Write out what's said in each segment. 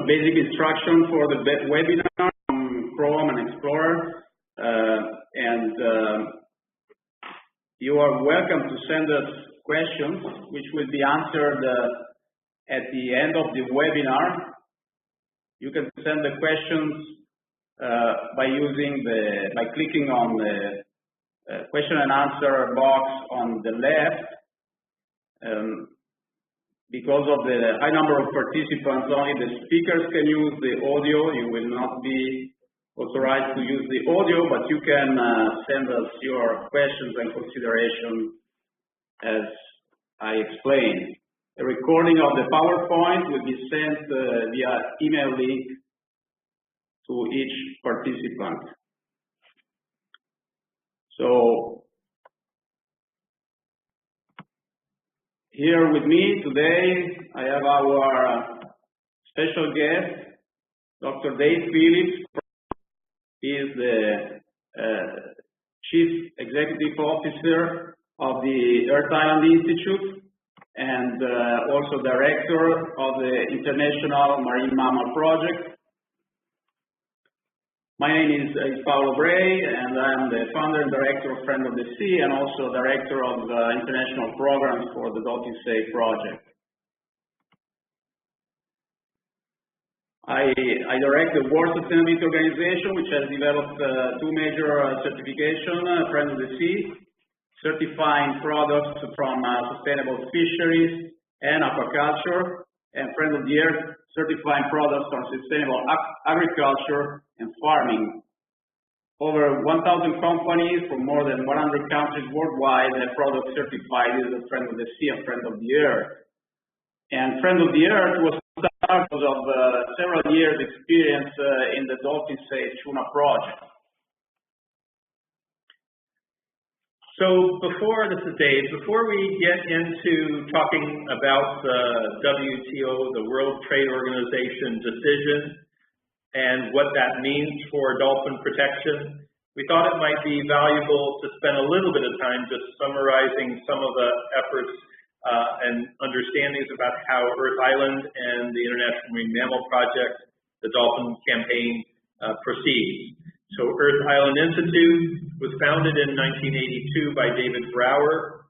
basic instruction for the webinar from Chrome and Explorer. You are welcome to send us questions, which will be answered at the end of the webinar. You can send the questions by clicking on the question and answer box on the left. Because of the high number of participants, only the speakers can use the audio. You will not be authorized to use the audio, but you can send us your questions and considerations as I explained. A recording of the PowerPoint will be sent via email link to each participant. So, here with me today, I have our special guest, Dr. Dave Phillips. He is the Chief Executive Officer of the Earth Island Institute and also Director of the International Marine Mammal Project. My name is Paolo Bray, and I'm the founder and director of Friend of the Sea and also director of international programs for the Dolphin-Safe Project. I direct the World Sustainability Organization, which has developed two major certifications, Friend of the Sea, certifying products from sustainable fisheries and aquaculture, and Friend of the Earth, certifying products from sustainable agriculture and farming. Over 1,000 companies from more than 100 countries worldwide have products certified as a Friend of the Sea and Friend of the Earth. And Friend of the Earth was started because of several years' experience in the Dolphin-Safe Tuna Project. So this is Dave. Before we get into talking about the WTO, the World Trade Organization decision, and what that means for dolphin protection, we thought it might be valuable to spend a little bit of time just summarizing some of the efforts and understandings about how Earth Island and the International Marine Mammal Project, the Dolphin Campaign, proceeds. So Earth Island Institute was founded in 1982 by David Brower.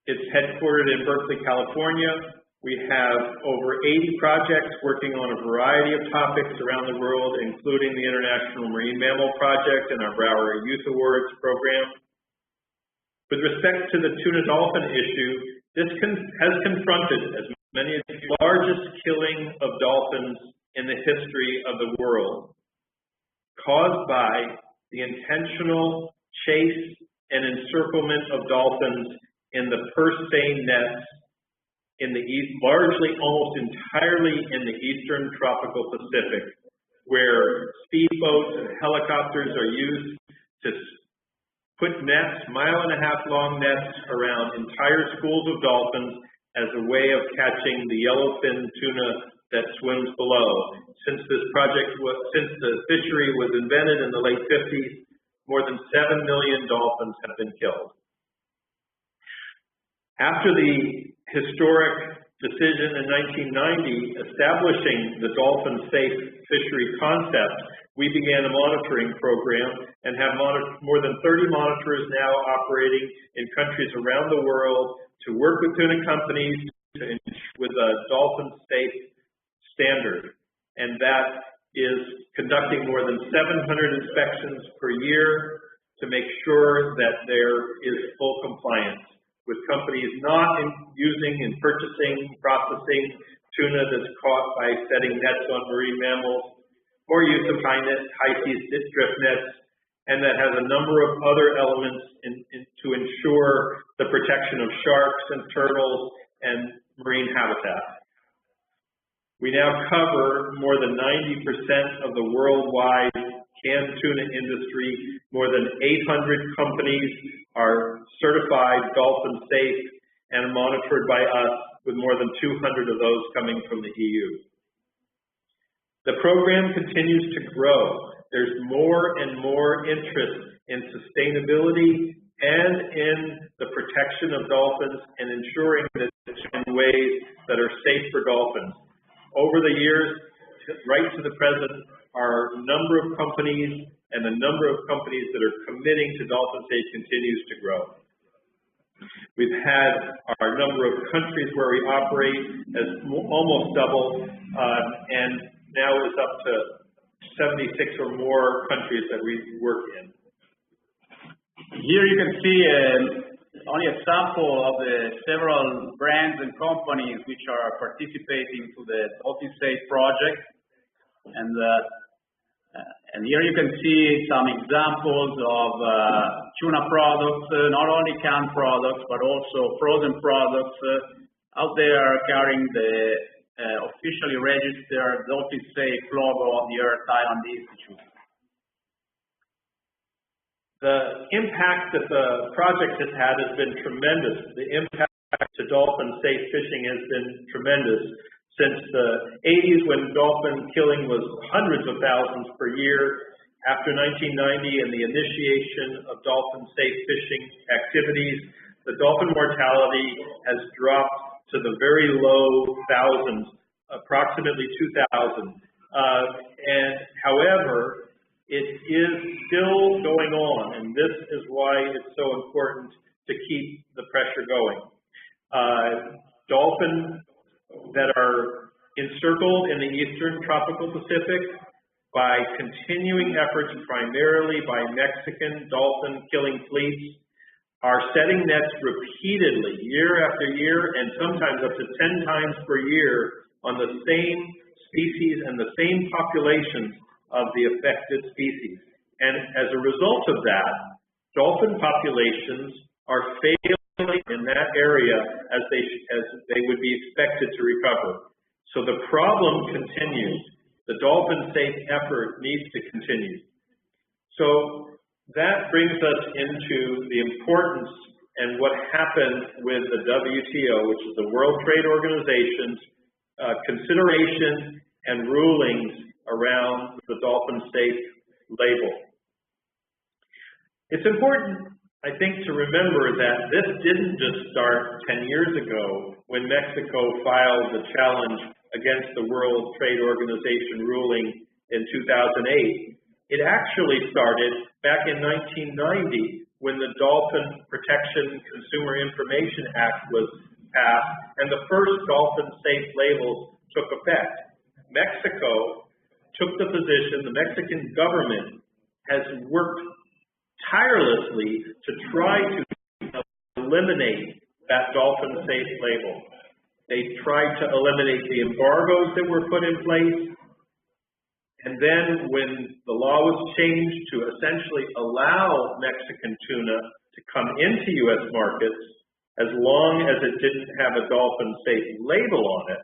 It's headquartered in Berkeley, California. We have over 80 projects working on a variety of topics around the world, including the International Marine Mammal Project and our Brower Youth Awards program. With respect to the tuna dolphin issue, this has confronted as many as the largest killing of dolphins in the history of the world, caused by the intentional chase and encirclement of dolphins in the purse seine nets in the east, largely almost entirely in the eastern tropical Pacific, where speedboats and helicopters are used to put nets, 1.5 mile long nets, around entire schools of dolphins as a way of catching the yellowfin tuna that swims below. Since the fishery was invented in the late 50s, more than 7 million dolphins have been killed. After the historic decision in 1990 establishing the Dolphin-Safe fishery concept, we began a monitoring program and have more than 30 monitors now operating in countries around the world to work with tuna companies with a Dolphin-Safe standard. And that is conducting more than 700 inspections per year to make sure that there is full compliance with companies not using and purchasing, processing tuna that's caught by setting nets on marine mammals, or use of high-seas drift nets, and that has a number of other elements to ensure the protection of sharks and turtles and marine habitat. We now cover more than 90% of the worldwide canned tuna industry. More than 800 companies are certified Dolphin Safe and monitored by us, with more than 200 of those coming from the EU. The program continues to grow. There's more and more interest in sustainability and in the protection of dolphins and ensuring that it's in ways that are safe for dolphins. over the years, right to the present, our number of companies and the number of companies that are committing to DolphinSafe continues to grow. We've had our number of countries where we operate has almost doubled, and now is up to 76 or more countries that we work in. Here you can see only a sample of the several brands and companies which are participating to the Dolphin-Safe project. And here you can see some examples of tuna products, not only canned products, but also frozen products out there carrying the officially registered DolphinSafe logo of the Earth Island Institute. The impact that the project has had has been tremendous. The impact to dolphin-safe fishing has been tremendous. Since the 80s, when dolphin killing was hundreds of thousands per year, after 1990 and the initiation of dolphin-safe fishing activities, the dolphin mortality has dropped to the very low thousands, approximately 2,000. However, it is still going on, and this is why it's so important to keep the pressure going. Dolphin that are encircled in the eastern tropical Pacific by continuing efforts primarily by Mexican dolphin killing fleets are setting nets repeatedly year after year and sometimes up to 10 times per year on the same species and the same populations of the affected species. And as a result of that, dolphin populations are failing in that area as they would be expected to recover. So the problem continues. The dolphin-safe effort needs to continue. So that brings us into the importance and what happened with the WTO, which is the World Trade Organization's consideration and rulings around the DolphinSafe label. It's important, I think, to remember that this didn't just start 10 years ago when Mexico filed the challenge against the World Trade Organization ruling in 2008. It actually started back in 1990 when the Dolphin Protection Consumer Information Act was passed and the first DolphinSafe labels took effect. Mexico took the position, the Mexican government has worked tirelessly to try to eliminate that DolphinSafe label. They tried to eliminate the embargoes that were put in place. And then when the law was changed to essentially allow Mexican tuna to come into U.S. markets, as long as it didn't have a DolphinSafe label on it,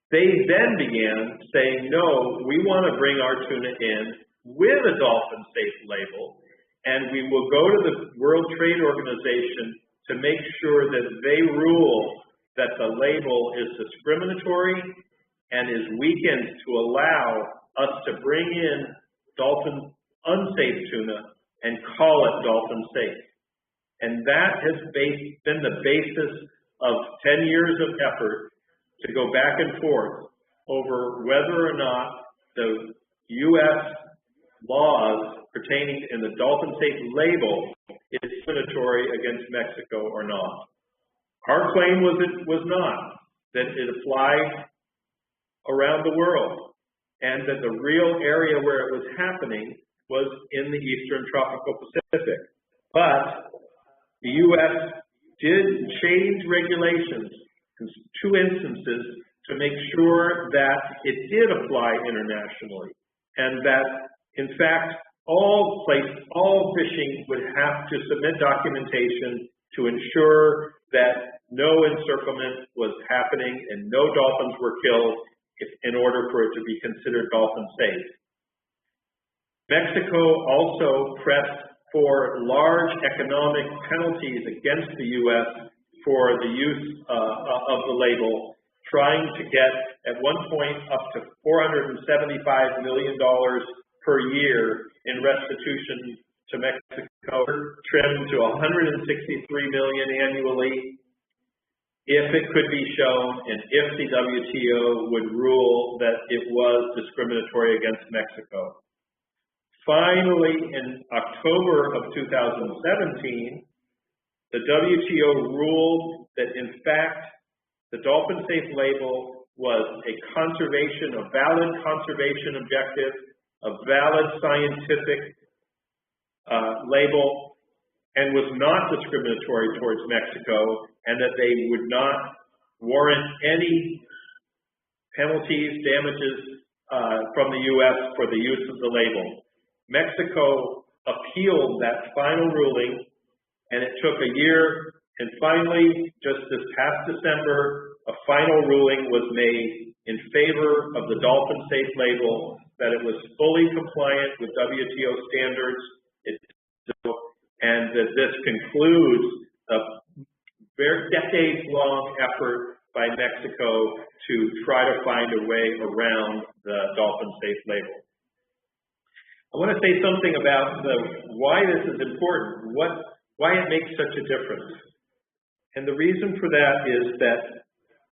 they then began saying, no, we want to bring our tuna in with a DolphinSafe label, and we will go to the World Trade Organization to make sure that they rule that the label is discriminatory and is weakened to allow us to bring in dolphin unsafe tuna and call it DolphinSafe. And that has been the basis of 10 years of effort to go back and forth over whether or not the U.S. laws pertaining in the DolphinSafe label is discriminatory against Mexico or not. Our claim was it was not, that it applied around the world, and that the real area where it was happening was in the Eastern Tropical Pacific. But the U.S. did change regulations in 2 instances to make sure that it did apply internationally, and that, in fact, all fishing would have to submit documentation to ensure that no encirclement was happening and no dolphins were killed in order for it to be considered dolphin safe. Mexico also pressed for large economic penalties against the U.S. for the use of the label, trying to get, at one point, up to $475 million per year in restitution to Mexico, trimmed to $163 million annually. if it could be shown and if the WTO would rule that it was discriminatory against Mexico. Finally, in October of 2017, the WTO ruled that, in fact, the DolphinSafe label was a valid conservation objective, a valid scientific label, and was not discriminatory towards Mexico, and that they would not warrant any penalties, damages from the U.S. for the use of the label. Mexico appealed that final ruling, and it took a year, and finally, just this past December, a final ruling was made in favor of the DolphinSafe label, that it was fully compliant with WTO standards, and that this concludes a very decades-long effort by Mexico to try to find a way around the DolphinSafe label. I want to say something about why this is important, why it makes such a difference. And the reason for that is that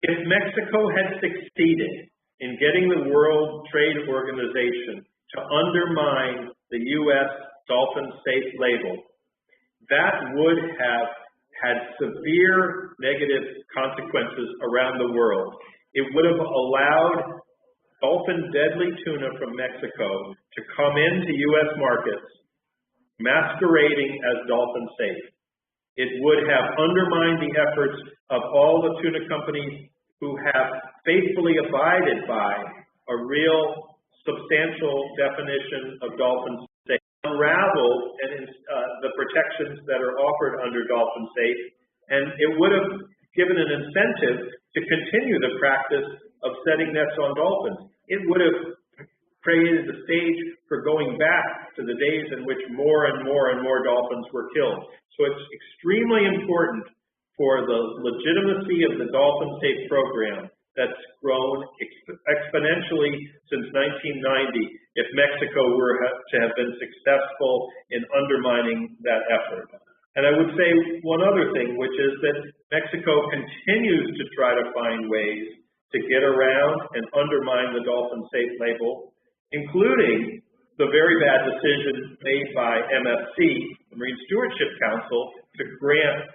if Mexico had succeeded in getting the World Trade Organization to undermine the U.S. DolphinSafe label, that would have had severe negative consequences around the world. It would have allowed dolphin deadly tuna from Mexico to come into U.S. markets masquerading as DolphinSafe. It would have undermined the efforts of all the tuna companies who have faithfully abided by a real substantial definition of DolphinSafe, unraveled the protections that are offered under DolphinSafe, and it would have given an incentive to continue the practice of setting nets on dolphins. It would have created the stage for going back to the days in which more and more and more dolphins were killed. So it's extremely important for the legitimacy of the DolphinSafe program that's grown exponentially since 1990 if Mexico were to have been successful in undermining that effort. And I would say one other thing, which is that Mexico continues to try to find ways to get around and undermine the DolphinSafe label, including the very bad decision made by MSC, the Marine Stewardship Council, to grant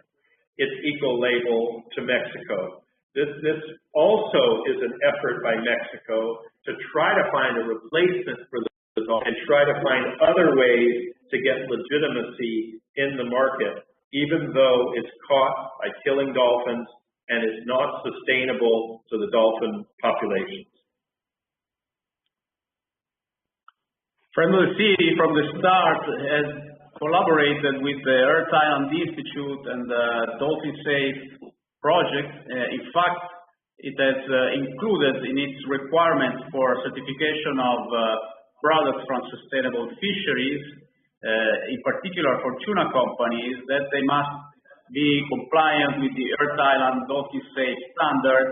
its eco-label to Mexico. This also is an effort by Mexico to try to find a replacement for the dolphin and try to find other ways to get legitimacy in the market, even though it's caught by killing dolphins and is not sustainable to the dolphin populations. Friend of the Sea, from the start, has collaborated with the Earth Island Institute and the DolphinSafe Project. In fact, it has included in its requirements for certification of products from sustainable fisheries, in particular for tuna companies, that they must be compliant with the Earth Island DolphinSafe standard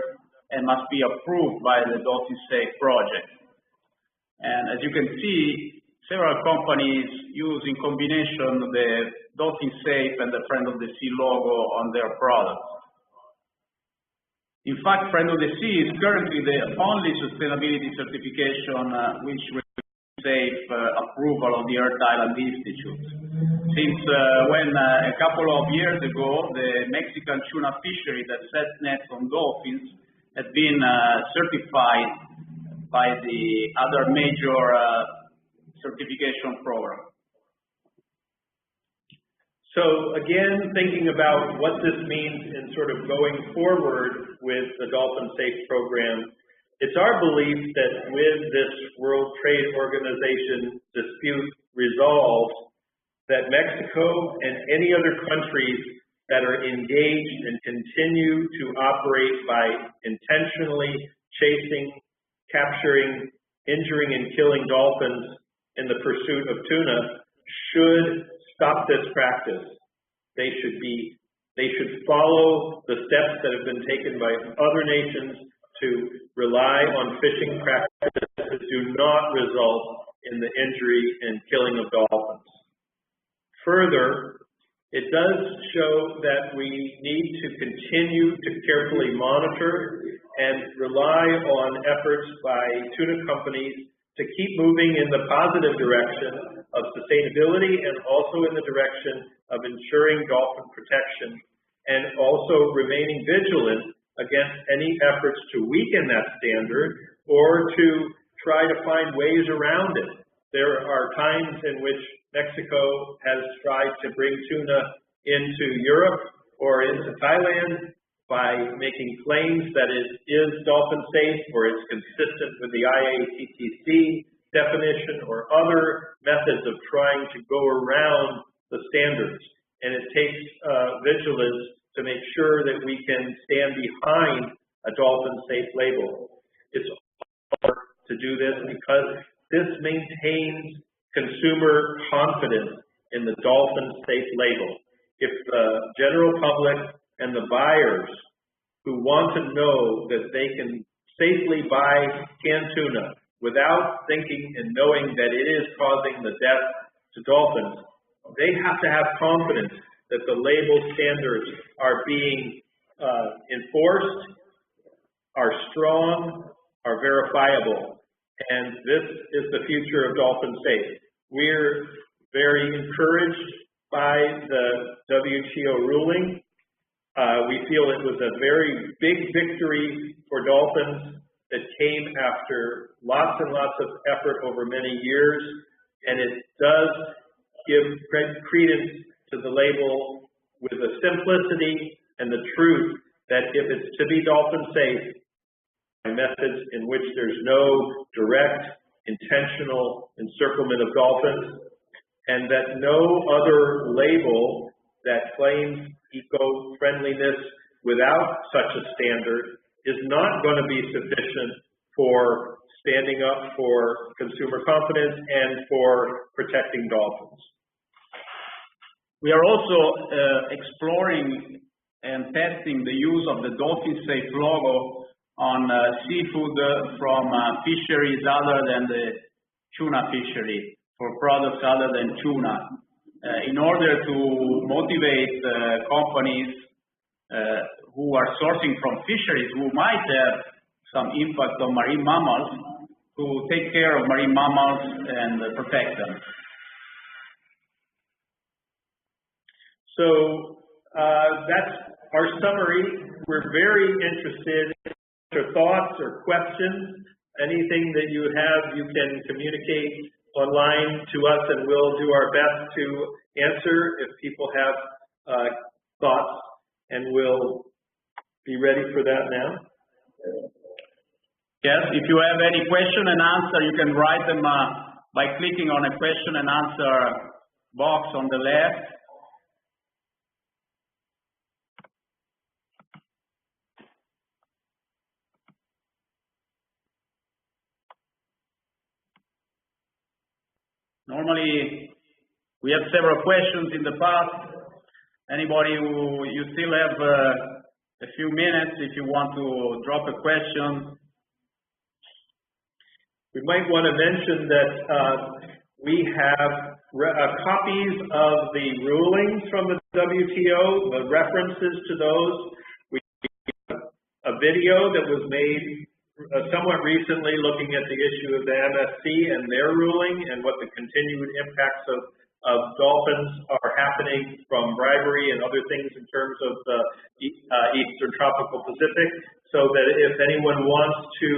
and must be approved by the DolphinSafe Project. And as you can see, several companies use in combination the DolphinSafe and the Friend of the Sea logo on their products. In fact, Friend of the Sea is currently the only sustainability certification which receives approval of the Earth Island Institute. Since when a couple of years ago, the Mexican tuna fishery that sets nets on dolphins has been certified by the other major certification program. So again, thinking about what this means in sort of going forward with the DolphinSafe program, it's our belief that with this World Trade Organization dispute resolved, that Mexico and any other countries that are engaged and continue to operate by intentionally chasing, capturing, injuring, and killing dolphins in the pursuit of tuna should stop this practice. They should follow the steps that have been taken by other nations to rely on fishing practices that do not result in the injury and killing of dolphins. Further, It does show that we need to continue to carefully monitor and rely on efforts by tuna companies to keep moving in the positive direction of sustainability and also in the direction of ensuring dolphin protection, and also remaining vigilant against any efforts to weaken that standard or to try to find ways around it. There are times in which Mexico has tried to bring tuna into Europe or into Thailand by making claims that it is dolphin safe or it's consistent with the IATTC definition or other methods of trying to go around the standards. And it takes vigilance to make sure that we can stand behind a dolphin-safe label. It's hard to do this because this maintains consumer confidence in the dolphin-safe label. If the general public and the buyers who want to know that they can safely buy canned tuna without thinking and knowing that it is causing the death to dolphins, they have to have confidence that the label standards are being enforced, are strong, are verifiable. And this is the future of Dolphin Safe. We're very encouraged by the WTO ruling. We feel it was a very big victory for dolphins that came after lots and lots of effort over many years, and it does give credence to the label with the simplicity and the truth that if it's to be dolphin safe, methods in which there's no direct, intentional encirclement of dolphins, and that no other label that claims eco-friendliness without such a standard is not going to be sufficient for standing up for consumer confidence and for protecting dolphins. We are also exploring and testing the use of the DolphinSafe logo on seafood from fisheries other than the tuna fishery, for products other than tuna, in order to motivate companies who are sourcing from fisheries who might have some impact on marine mammals to take care of marine mammals and protect them. So that's our summary. We're very interested in your thoughts or questions. Anything that you have, you can communicate online to us, and we'll do our best to answer if people have thoughts, and we'll be ready for that now. Yes, if you have any question and answer, you can write them by clicking on a question and answer box on the left. Normally, we have several questions in the past. Anybody who, you still have a few minutes if you want to drop a question. We might want to mention that we have copies of the rulings from the WTO, the references to those. We have a video that was made somewhat recently looking at the issue of the MSC and their ruling and what the continued impacts of dolphins are happening from bribery and other things in terms of the Eastern Tropical Pacific, so that if anyone wants to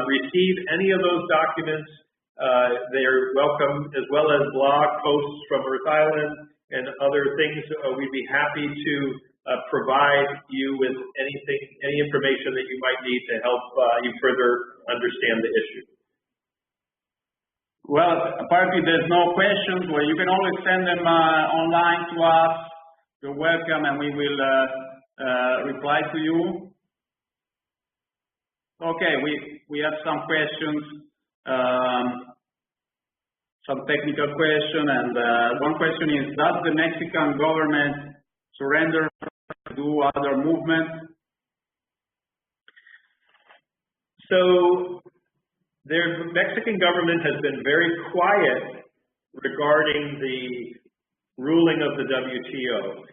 receive any of those documents, they're welcome, as well as blog posts from Earth Island and other things. We'd be happy to provide you with any information that you might need to help you further understand the issue. Well, apparently there's no questions. Well, you can always send them online to us. You're welcome, and we will reply to you. Okay, we have some questions, some technical question, and one question is, does the Mexican government surrender to do other movements? So the Mexican government has been very quiet regarding the ruling of the WTO.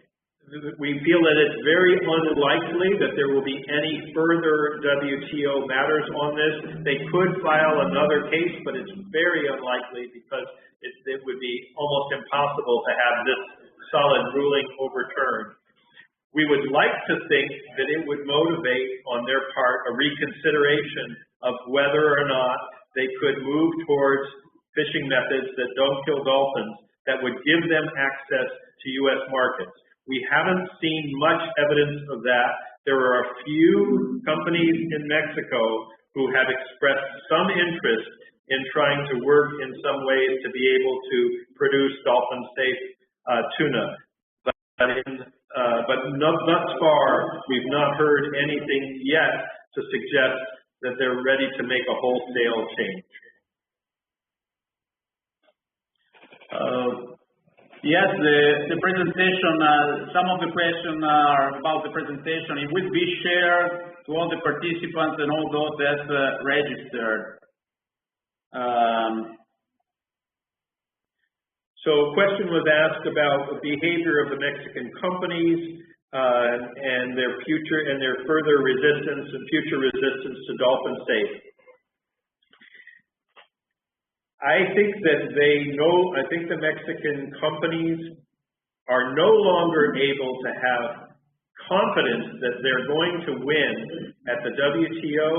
We feel that it's very unlikely that there will be any further WTO matters on this. They could file another case, but it's very unlikely because it would be almost impossible to have this solid ruling overturned. We would like to think that it would motivate on their part a reconsideration of whether or not they could move towards fishing methods that don't kill dolphins that would give them access to U.S. markets. We haven't seen much evidence of that. There are a few companies in Mexico who have expressed some interest in trying to work in some ways to be able to produce dolphin-safe tuna. But thus far, we've not heard anything yet to suggest that they're ready to make a wholesale change. Yes, the presentation, some of the questions are about the presentation. It will be shared to all the participants and all those that registered. So a question was asked about the behavior of the Mexican companies and their future and their further resistance and future resistance to dolphin-safe. I think that I think the Mexican companies are no longer able to have confidence that they're going to win at the WTO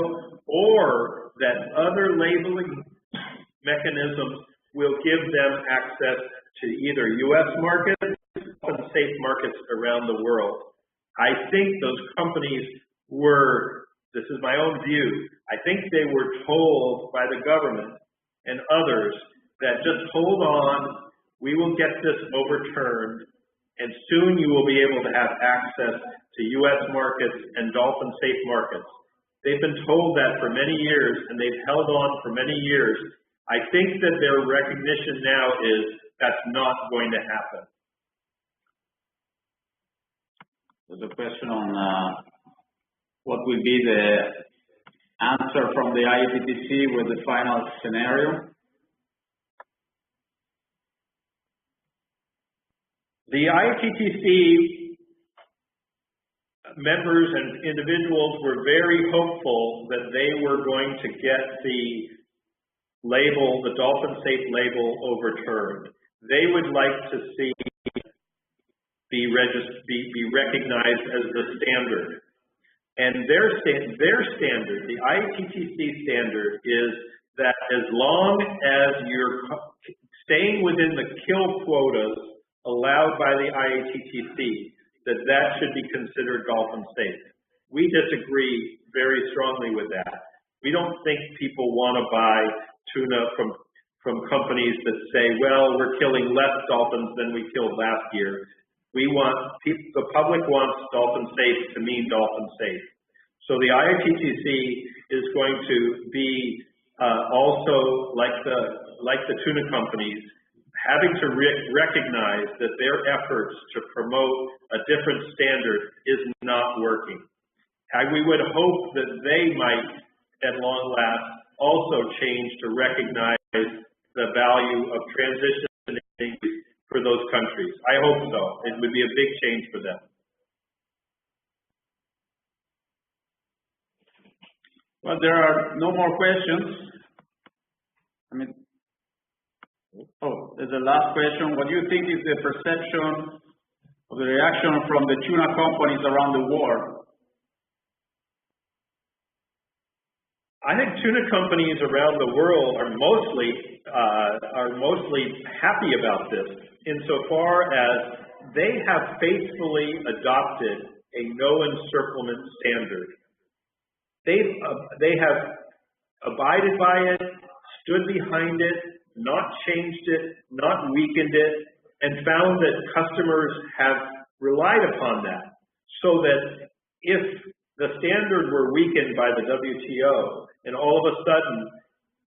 or that other labeling mechanisms will give them access to either U.S. markets or safe markets around the world. I think those companies were, this is my own view, I think they were told by the government and others that just hold on, we will get this overturned, and soon you will be able to have access to U.S. markets and dolphin-safe markets. They've been told that for many years, and they've held on for many years. I think that their recognition now is that's not going to happen. There's a question on what will be the answer from the IATTC with the final scenario. The IATTC members and individuals were very hopeful that they were going to get the label, the Dolphin-Safe label, overturned. They would like to see be recognized as the standard. And their standard, the IATTC standard, is that as long as you're staying within the kill quotas allowed by the IATTC, that should be considered dolphin safe. We disagree very strongly with that. We don't think people want to buy tuna from companies that say, well, we're killing less dolphins than we killed last year. The public wants dolphin safe to mean dolphin safe. So the IATTC is going to be also like the tuna companies, having to recognize that their efforts to promote a different standard is not working. We would hope that they might, at long last, also change to recognize the value of transitioning for those countries. I hope so. It would be a big change for them. Well, there are no more questions. There's a last question. What do you think is the perception of the reaction from the tuna companies around the world? I think tuna companies around the world are mostly happy about this, insofar as they have faithfully adopted a no encirclement standard. They have abided by it, stood behind it, not changed it, not weakened it, and found that customers have relied upon that. So that if the standard were weakened by the WTO, and all of a sudden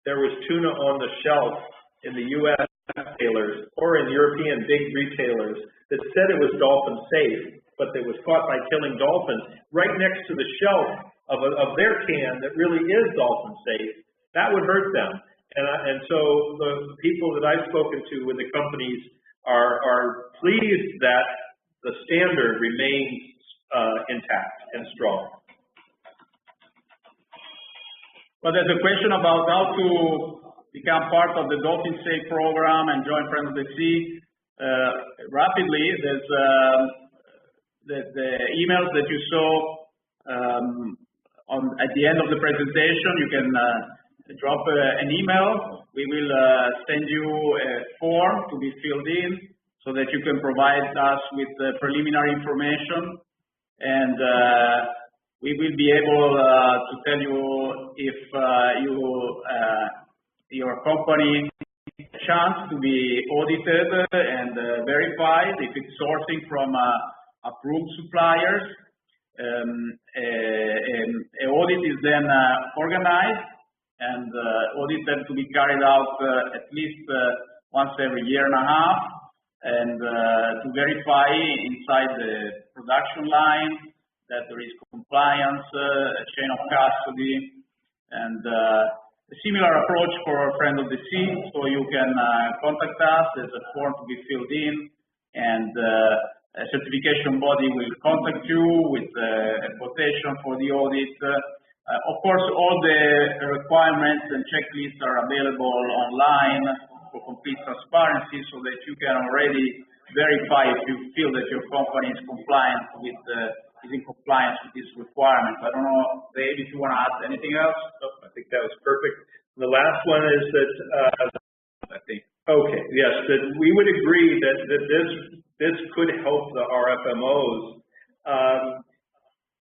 there was tuna on the shelf in the U.S. retailers or in European big retailers that said it was dolphin safe, but that was caught by killing dolphins right next to the shelf of their can that really is dolphin safe, that would hurt them. And so the people that I've spoken to with the companies are pleased that the standard remains intact and strong. Well, there's a question about how to become part of the Dolphin-Safe program and join Friends of the Sea. Rapidly, there's the emails that you saw at the end of the presentation. You can drop an email. We will send you a form to be filled in so that you can provide us with preliminary information, and we will be able to tell you if your company has a chance to be audited and verified, if it's sourcing from approved suppliers. An audit is then organized, and audits have to be carried out at least once every year and a half, and to verify inside the production line that there is compliance, a chain of custody, and a similar approach for our Friend of the Sea. So you can contact us. There's a form to be filled in, and a certification body will contact you with a quotation for the audit. Of course, all the requirements and checklists are available online for complete transparency, so that you can already verify if you feel that your company is compliant with is in compliance with these requirements. I don't know, Dave, if you want to add anything else? No, I think that was perfect. The last one is that I think. Okay, yes, that we would agree that this could help the RFMOs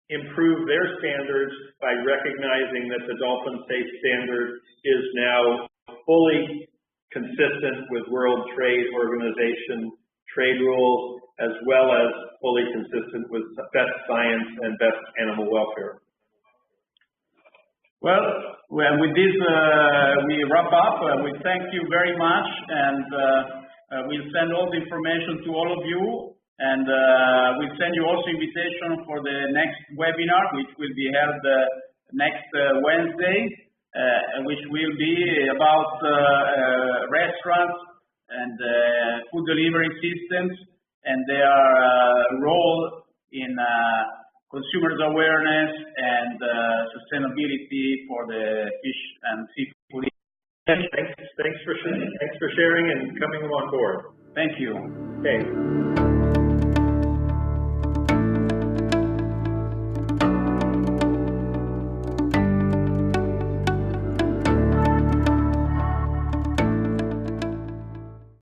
improve their standards by recognizing that the Dolphin-Safe standard is now fully consistent with World Trade Organization trade rules, as well as fully consistent with best science and best animal welfare. Well, with this, we wrap up. We thank you very much, and we'll send all the information to all of you, and we'll send you also invitation for the next webinar, which will be held next Wednesday, which will be about restaurants and food delivery systems and their role in consumers' awareness and sustainability for the fish and seafood. Thanks for sharing and coming on board. Thank you. Okay.